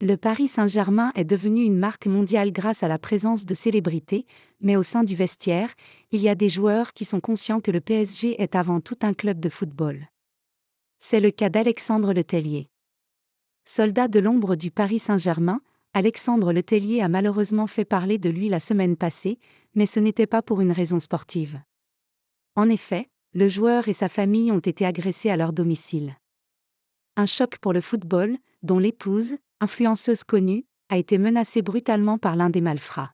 Le Paris Saint-Germain est devenu une marque mondiale grâce à la présence de célébrités, mais au sein du vestiaire, il y a des joueurs qui sont conscients que le PSG est avant tout un club de football. C'est le cas d'Alexandre Letellier. Soldat de l'ombre du Paris Saint-Germain, Alexandre Letellier a malheureusement fait parler de lui la semaine passée, mais ce n'était pas pour une raison sportive. En effet, le joueur et sa famille ont été agressés à leur domicile. Un choc pour le football, dont l'épouse, influenceuse connue, a été menacée brutalement par l'un des malfrats.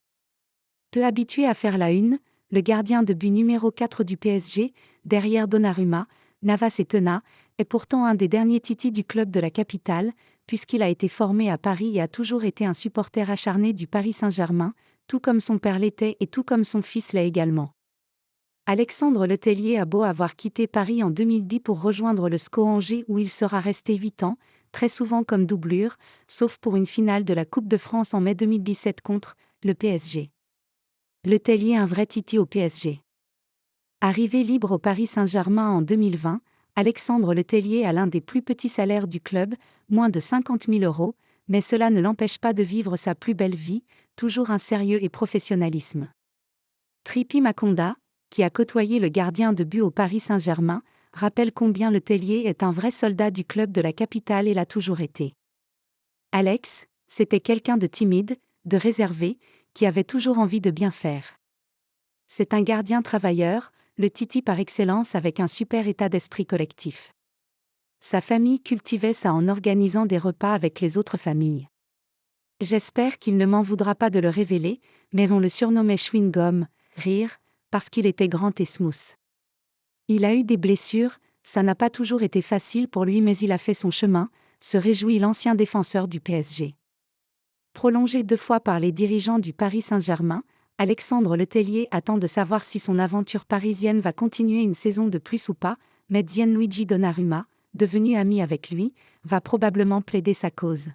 Peu habitué à faire la une, le gardien de but numéro 4 du PSG, derrière Donnarumma, Navas et Tena, est pourtant un des derniers titis du club de la capitale, puisqu'il a été formé à Paris et a toujours été un supporter acharné du Paris Saint-Germain, tout comme son père l'était et tout comme son fils l'est également. Alexandre Letellier a beau avoir quitté Paris en 2010 pour rejoindre le SCO Angers où il sera resté 8 ans, très souvent comme doublure, sauf pour une finale de la Coupe de France en mai 2017 contre le PSG. Letellier un vrai titi au PSG. Arrivé libre au Paris Saint-Germain en 2020, Alexandre Letellier a l'un des plus petits salaires du club, moins de 50 000 €, mais cela ne l'empêche pas de vivre sa plus belle vie, toujours un sérieux et professionnalisme. Tripi Makonda, qui a côtoyé le gardien de but au Paris Saint-Germain, rappelle combien Letellier est un vrai soldat du club de la capitale et l'a toujours été. Alex, c'était quelqu'un de timide, de réservé, qui avait toujours envie de bien faire. C'est un gardien travailleur, le titi par excellence avec un super état d'esprit collectif. Sa famille cultivait ça en organisant des repas avec les autres familles. J'espère qu'il ne m'en voudra pas de le révéler, mais on le surnommait chewing-gum, rire, parce qu'il était grand et smooth. Il a eu des blessures, ça n'a pas toujours été facile pour lui mais il a fait son chemin, se réjouit l'ancien défenseur du PSG. Prolongé 2 fois par les dirigeants du Paris Saint-Germain, Alexandre Letellier attend de savoir si son aventure parisienne va continuer une saison de plus ou pas, mais Gianluigi Donnarumma, devenu ami avec lui, va probablement plaider sa cause.